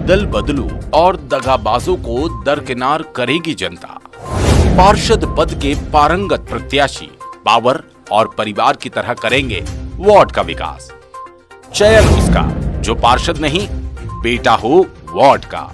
दल बदलू और दगाबाजों को दरकिनार करेगी जनता। पार्षद पद के पारंगत प्रत्याशी पावर और परिवार की तरह करेंगे वार्ड का विकास। चयन उसका जो पार्षद नहीं, बेटा हो वार्ड का।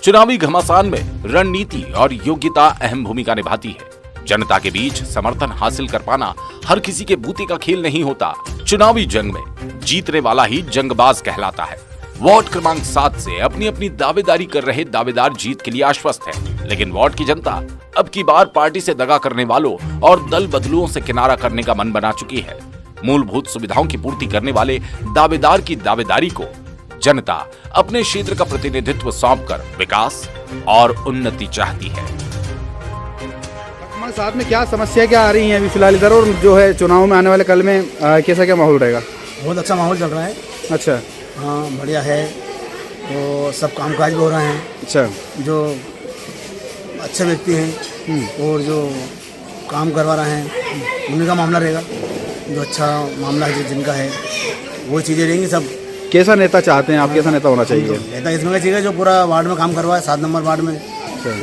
चुनावी घमासान में रणनीति और योग्यता अहम भूमिका निभाती है। जनता के बीच समर्थन हासिल कर पाना हर किसी के बूते का खेल नहीं होता। चुनावी जंग में जीतने वाला ही जंगबाज कहलाता है। वार्ड क्रमांक 7 से अपनी अपनी दावेदारी कर रहे दावेदार जीत के लिए आश्वस्त है, लेकिन वार्ड की जनता अब की बार पार्टी से दगा करने वालों और दल बदलुओं से किनारा करने का मन बना चुकी है। मूलभूत सुविधाओं की पूर्ति करने वाले दावेदार की दावेदारी को जनता अपने क्षेत्र का प्रतिनिधित्व सौंपकर विकास और उन्नति चाहती है। हमारे साथ में क्या समस्या क्या आ रही हैं अभी फिलहाल इधर, और जो है चुनाव में आने वाले कल में कैसा क्या माहौल रहेगा? बहुत अच्छा माहौल चल रहा है। अच्छा, हाँ बढ़िया है। तो सब कामकाज भी हो रहे हैं। अच्छा, जो अच्छे व्यक्ति हैं और जो काम करवा रहे हैं उन्हीं का मामला रहेगा। जो अच्छा मामला है, जो जिनका है वो चीज़ें रहेंगी। सब कैसा नेता चाहते हैं आप? कैसा नेता होना चाहिए? नेता इसमें का चाहिए जो पूरा वार्ड में काम करवाए, 7 नंबर वार्ड में।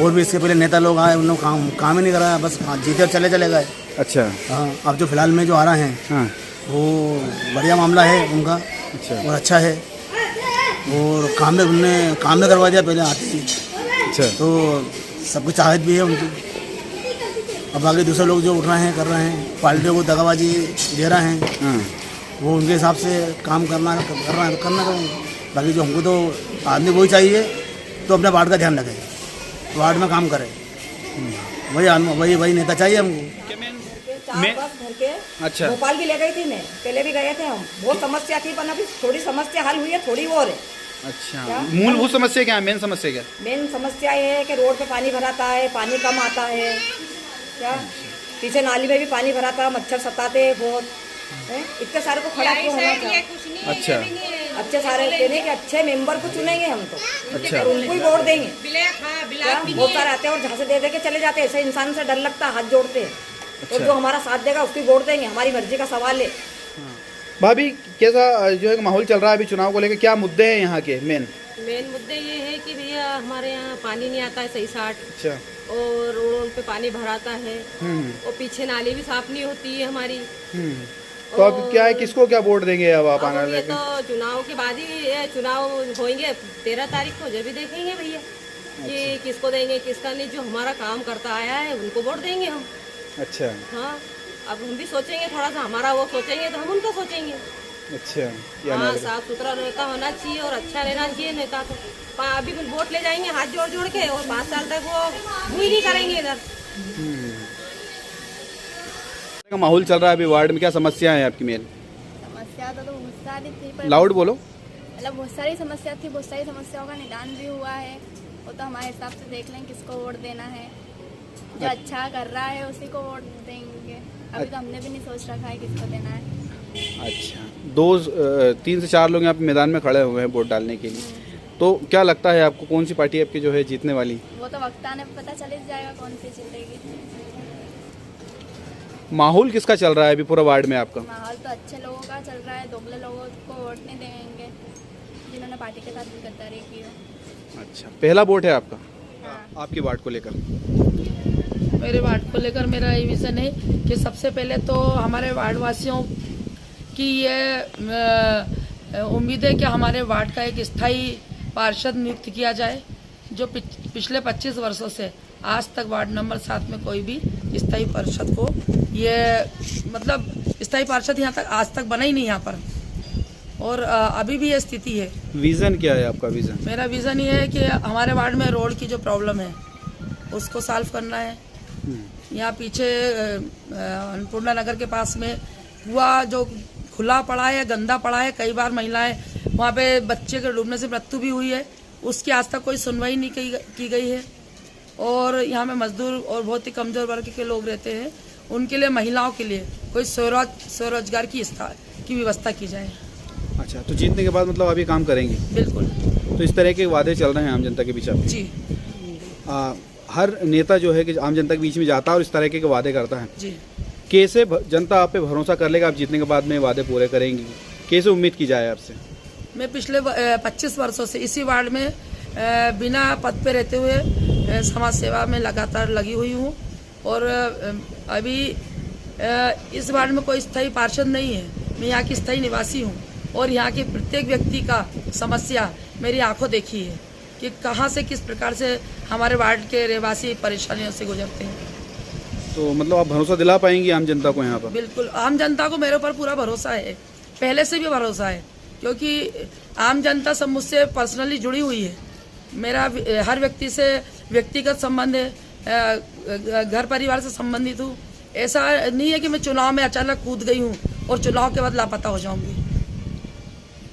और भी इसके पहले नेता लोग आए, उन लोग काम ही नहीं कराया, बस जीते और चले गए। अच्छा, हाँ, अब जो फिलहाल में जो आ रहे हैं हाँ, वो बढ़िया मामला है उनका। अच्छा, और अच्छा है और काम में करवा दिया पहले आते ही। अच्छा, तो सबकी चाहत भी है उनकी। अब आगे दूसरे लोग जो उठ रहे हैं, कर रहे हैं, पार्टियों को दगाबाजी दे रहे हैं, हाँ, वो उनके हिसाब से काम करना तो बाकी जो हमको तो आदमी वही चाहिए तो अपने वार्ड का ध्यान रखे, वार्ड में काम करे। वही नेता चाहिए हमको। अच्छा, भोपाल भी ले गई थी मैं, पहले भी गए थे हम। बहुत समस्या थी, पर अभी थोड़ी समस्या हल हुई है, थोड़ी और है। अच्छा, मूलभूत समस्या क्या है? मेन समस्या क्या? मेन समस्या ये है कि रोड पे पानी भराता है, पानी कम आता है। क्या पीछे नाली में भी पानी भराता है, मच्छर सताते हैं बहुत। इतने सारे को खड़ा क्यों होना चाहिए? अच्छा, अच्छे सारे देने के अच्छे मेंबर को चुनेंगे हम तो। अच्छा, और उनको ही वोट देंगे। बहुत सारे आते हैं और जहाँ से दे के चले जाते हैं। ऐसे इंसान से डर लगता है, हाथ जोड़ते हैं। तो जो हमारा साथ देगा उसकी वोट देंगे, हमारी मर्जी का सवाल है। भाभी कैसा जो है माहौल चल रहा है अभी चुनाव को लेकर? क्या मुद्दे हैं यहाँ के? मेन मुद्दे ये है कि भैया हमारे यहाँ पानी नहीं आता है सही साठ। अच्छा, और रोड पे पानी भराता है और पीछे नाली भी साफ नहीं होती है हमारी। तो अब क्या है, किसको क्या वोट देंगे अब आप आने वाले? तो चुनाव के बाद ही चुनाव होंगे 13 तारीख को, जब भी देखेंगे भैया कि किसको देंगे किसका नहीं। जो हमारा काम करता आया है उनको वोट देंगे हम। अच्छा, हाँ, अब हम भी सोचेंगे थोड़ा सा, हमारा वो सोचेंगे तो हम उनका सोचेंगे। अच्छा, हाँ, साफ सुथरा नेता होना चाहिए और अच्छा रहना चाहिए नेता को। अभी वोट ले जाएंगे हाथ जोड़ जोड़ के और 5 साल तक वो भूल नहीं करेंगे इधर। का माहौल चल रहा है अभी वार्ड में, क्या समस्या है आपकी? मेन समस्या तो बहुत सारी थी, पर लाउड बोलो। मतलब बहुत सारी समस्या थी, बहुत सारी समस्याओं का निदान भी हुआ है। वो तो हमारे हिसाब से देख लें किसको वोट देना है। जो अच्छा कर रहा है उसी को वोट देंगे। अभी तो हमने भी नहीं सोच रखा है किसको देना है। अच्छा, 3 से 4 लोग यहाँ पे मैदान में खड़े हुए हैं वोट डालने के लिए। तो क्या लगता है आपको, कौन सी पार्टी आपकी जो है जीतने वाली? वो तो वक्त आने पर पता चल ही जाएगा कौन सी जीतेगी। माहौल किसका चल रहा है अभी पूरा वार्ड में आपका? माहौल तो अच्छे लोगों का चल रहा है। दोगले लोगों को वोट नहीं देंगे जिन्होंने पार्टी के साथ भी गद्दारी की हो। अच्छा, पहला वोट है आपका? हाँ। आपकी वार्ड को लेकर? मेरे वार्ड को लेकर मेरा ये विजन है कि सबसे पहले तो हमारे वार्ड वासियों की ये उम्मीद है कि हमारे वार्ड का एक स्थायी पार्षद नियुक्त किया जाए। जो पिछले 25 वर्षों से आज तक वार्ड नंबर 7 में कोई भी स्थायी पार्षद को मतलब स्थायी पार्षद यहाँ तक आज तक बना ही नहीं यहाँ पर। और अभी भी ये स्थिति है। विजन क्या है आपका? विजन मेरा विजन ये है कि हमारे वार्ड में रोड की जो प्रॉब्लम है उसको सॉल्व करना है। यहाँ पीछे अन्नपूर्णा नगर के पास में कुआं जो खुला पड़ा है, गंदा पड़ा है, कई बार महिलाएं वहाँ पे बच्चे के डूबने से मृत्यु भी हुई है, उसकी आज तक कोई सुनवाई नहीं की गई है। और यहाँ में मजदूर और बहुत ही कमज़ोर वर्ग के लोग रहते हैं, उनके लिए, महिलाओं के लिए कोई स्वरोजगार की व्यवस्था की जाए। अच्छा, तो जीतने के बाद मतलब अभी काम करेंगे? बिल्कुल। तो इस तरह के वादे चल रहे हैं आम जनता के बीच? जी। हर नेता जो है कि आम जनता के बीच में जाता है और इस तरह के वादे करता है। जी। कैसे जनता आप पे भरोसा कर लेगा आप जीतने के बाद में वादे पूरे करेंगी? कैसे उम्मीद की जाए आपसे? मैं पिछले 25 वर्षों से इसी वार्ड में बिना पद पे रहते हुए समाज सेवा में लगातार लगी हुई हूँ। और अभी इस वार्ड में कोई स्थायी पार्षद नहीं है, मैं यहाँ की स्थायी निवासी हूँ और यहाँ के प्रत्येक व्यक्ति का समस्या मेरी आंखों देखी है कि कहाँ से किस प्रकार से हमारे वार्ड के रहवासी परेशानियों से गुजरते हैं। तो मतलब आप भरोसा दिला पाएंगी आम जनता को यहाँ पर? बिल्कुल, आम जनता को मेरे ऊपर पूरा भरोसा है, पहले से भी भरोसा है, क्योंकि आम जनता सब मुझसे पर्सनली जुड़ी हुई है। मेरा हर व्यक्ति से व्यक्तिगत संबंध है, घर परिवार से संबंधित हूँ। ऐसा नहीं है कि मैं चुनाव में अचानक कूद गई हूँ और चुनाव के बाद लापता हो जाऊंगी।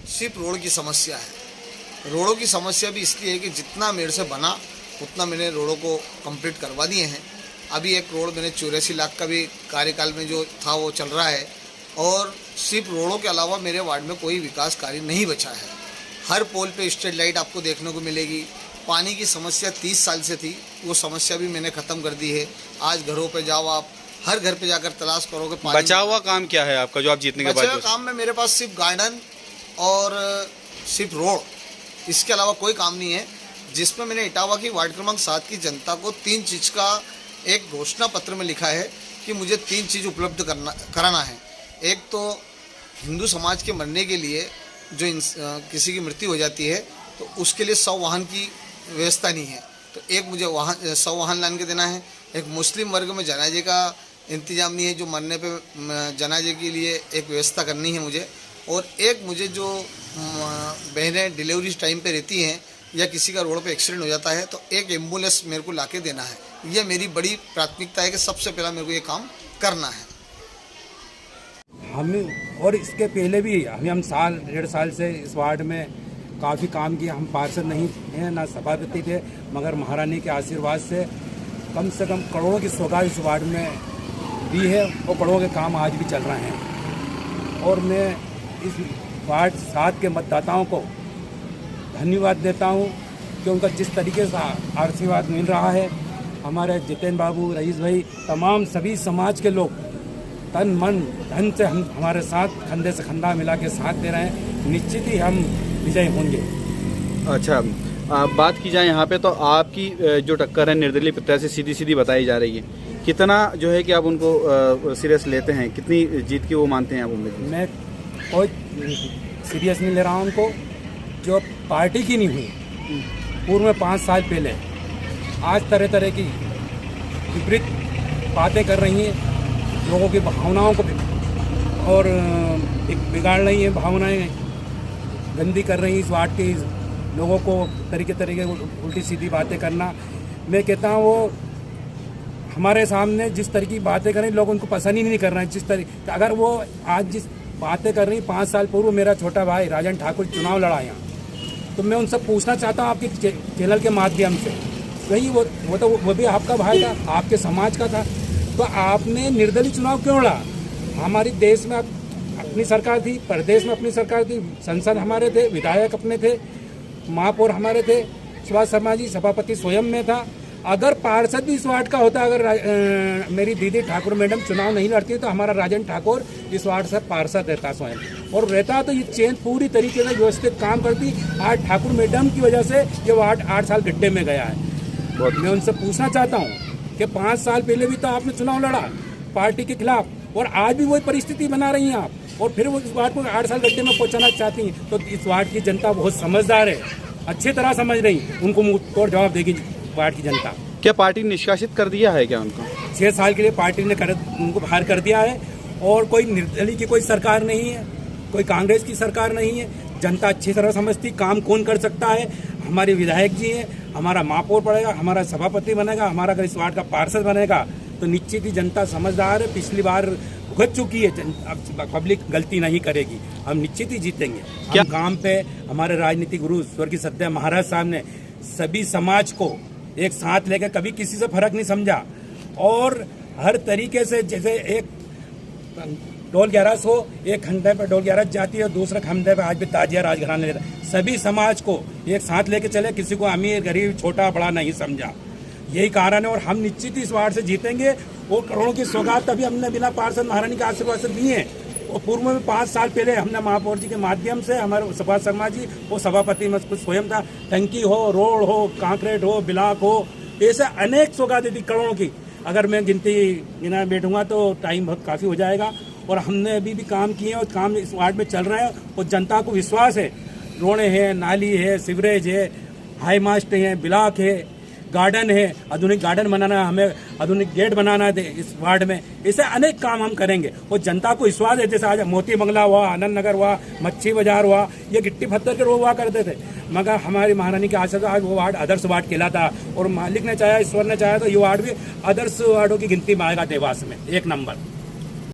सिर्फ रोड की समस्या है। रोडों की समस्या भी इसलिए है कि जितना मेरे से बना उतना मैंने रोडों को कंप्लीट करवा दिए हैं। अभी एक रोड मैंने 84 लाख का भी कार्यकाल में जो था वो चल रहा है। और सिर्फ रोडों के अलावा मेरे वार्ड में कोई विकास कार्य नहीं बचा है। हर पोल पे स्ट्रीट लाइट आपको देखने को मिलेगी। पानी की समस्या 30 साल से थी, वो समस्या भी मैंने ख़त्म कर दी है। आज घरों पे जाओ, आप हर घर पे जाकर तलाश करोगे पानी। बचा हुआ काम क्या है आपका जो आप जीतने के बाद? बचा हुआ काम में मेरे पास सिर्फ गार्डन और सिर्फ रोड, इसके अलावा कोई काम नहीं है। जिसमें मैंने इटावा की वार्ड क्रमांक 7 की जनता को 3 चीज़ का एक घोषणा पत्र में लिखा है कि मुझे 3 चीज़ उपलब्ध कराना है। एक तो हिंदू समाज के मरने के लिए जो किसी की मृत्यु हो जाती है तो उसके लिए 100 वाहन की व्यवस्था नहीं है, तो एक मुझे 100 वाहन लान के देना है। एक मुस्लिम वर्ग में जनाजे का इंतजाम नहीं है, जो मरने पे जनाजे के लिए एक व्यवस्था करनी है मुझे। और एक मुझे जो बहनें डिलीवरी टाइम पे रहती हैं या किसी का रोड पे एक्सीडेंट हो जाता है तो एक एम्बुलेंस मेरे को लाके देना है। ये मेरी बड़ी प्राथमिकता है कि सबसे पहला मेरे को ये काम करना है। हम और इसके पहले भी हम साल 1.5 साल से इस वार्ड में काफ़ी काम किया। हम पार्षद नहीं हैं, ना सभापति थे, मगर महारानी के आशीर्वाद से कम करोड़ों की सौगात इस वार्ड में दी है और करोड़ों के काम आज भी चल रहे हैं। और मैं इस वार्ड 7 के मतदाताओं को धन्यवाद देता हूं कि उनका जिस तरीके से आशीर्वाद मिल रहा है। हमारे जितेंद्र बाबू, रईस भाई, तमाम सभी समाज के लोग तन मन धन से हमारे साथ कंधे से कंधा मिला के साथ दे रहे हैं। निश्चित ही हम विजयी होंगे। अच्छा, बात की जाए यहाँ पे तो आपकी जो टक्कर है निर्दलीय प्रत्याशी सीधी बताई जा रही है। कितना जो है कि आप उनको सीरियस लेते हैं, कितनी जीत की वो मानते हैं आप उम्मीद? मैं कोई सीरियस नहीं ले रहा हूँ उनको। जो पार्टी की नहीं हुई पूर्व में 5 साल पहले, आज तरह तरह की विपरीत बातें कर रही हैं, लोगों की भावनाओं को और बिगाड़ रही हैं, भावनाएं गंदी कर रही हैं। इस वार्ड के लोगों को तरीके उल्टी सीधी बातें करना, मैं कहता हूँ वो हमारे सामने जिस तरह की बातें कर रहे हैं लोग उनको पसंद ही नहीं कर रहे हैं। जिस तरह अगर वो आज जिस बातें कर रही 5 साल पूर्व मेरा छोटा भाई राजन ठाकुर चुनाव लड़ा यहाँ, तो मैं उनसे पूछना चाहता हूँ आपके चैनल के माध्यम से, वही वो भी आपका भाई था, आपके समाज का था, तो आपने निर्दलीय चुनाव क्यों लड़ा? हमारे देश में अपनी सरकार थी, प्रदेश में अपनी सरकार थी, संसद हमारे थे, विधायक अपने थे, महापौर हमारे थे, सुभाष शर्मा जी सभापति स्वयं में था। अगर पार्षद भी इस वार्ड का होता, अगर मेरी दीदी ठाकुर मैडम चुनाव नहीं लड़ती तो हमारा राजन ठाकुर इस वार्ड से पार्षद रहता स्वयं, और रहता तो ये चेन पूरी तरीके से व्यवस्थित काम करती। आज ठाकुर मैडम की वजह से ये वार्ड 8 साल गड्ढे में गया है। मैं उनसे पूछना चाहता हूँ कि 5 साल पहले भी तो आपने चुनाव लड़ा पार्टी के खिलाफ, और आज भी वही परिस्थिति बना रही हैं आप, और फिर वो इस वार्ड को 8 साल गड्ढे में पहुँचाना चाहती हैं। तो इस वार्ड की जनता बहुत समझदार है, अच्छी तरह समझ रही, उनको मुंह तोड़ जवाब देगी वार्ड की जनता। क्या पार्टी निष्कासित कर दिया है क्या उनको? 6 साल के लिए पार्टी ने उनको बाहर कर दिया है, और कोई निर्दलीय की कोई सरकार नहीं है, कोई कांग्रेस की सरकार नहीं है। जनता अच्छी तरह समझती काम कौन कर सकता है। हमारे विधायक जी हैं, हमारा महापौर पड़ेगा, हमारा सभापति बनेगा, हमारा अगर इस वार्ड का पार्षद बनेगा तो निश्चित ही जनता समझदार है, पिछली बार भुगत चुकी है, अब पब्लिक गलती नहीं करेगी, हम निश्चित ही जीतेंगे। हम काम पे हमारे राजनीतिक गुरु स्वर्गीय सत्या महाराज साहब ने सभी समाज को एक साथ लेकर कभी किसी से फर्क नहीं समझा, और हर तरीके से जैसे एक डोल 11 हो, एक खंडे पे डोल 11 जाती है, दूसरे खंडे पे आज भी ताजिया राजघराने लेता, सभी समाज को एक साथ लेके चले, किसी को अमीर गरीब छोटा बड़ा नहीं समझा, यही कारण है। और हम निश्चित इस वार्ड से जीतेंगे, और करोड़ों की सौगात अभी हमने बिना पार्षद महारानी के आशीर्वाद से दी है, और पूर्व में 5 साल पहले हमने महापौर जी के माध्यम से, हमारे सुभाष शर्मा जी वो सभापति में कुछ स्वयं था, टंकी हो, रोड हो, कांक्रीट हो, ब्लॉक हो, ऐसे अनेक सौगातें दी करोड़ों की। अगर मैं गिनती गिना बैठूंगा तो टाइम बहुत काफ़ी हो जाएगा। और हमने अभी भी काम किए और काम इस वार्ड में चल रहे हैं और जनता को विश्वास है। रोडें हैं, नाली है, सीवरेज है, हाई मास्ट है, ब्लॉक है, गार्डन है, आधुनिक गार्डन बनाना है, हमें आधुनिक गेट बनाना है इस वार्ड में। ऐसे अनेक काम हम करेंगे और जनता को विश्वास है। जैसे आज मोती बंगला हुआ, आनंद नगर हुआ, मच्छी बाजार हुआ, ये गिट्टी पत्थर के रोड हुआ करते थे, मगर हमारी महारानी के आशा से आज वो वार्ड आदर्श वार्ड कहलाता और मालिक ने चाहा, ईश्वर ने चाहा तो ये वार्ड भी आदर्श वार्डों की गिनती में आएगा देवास में 1 नंबर।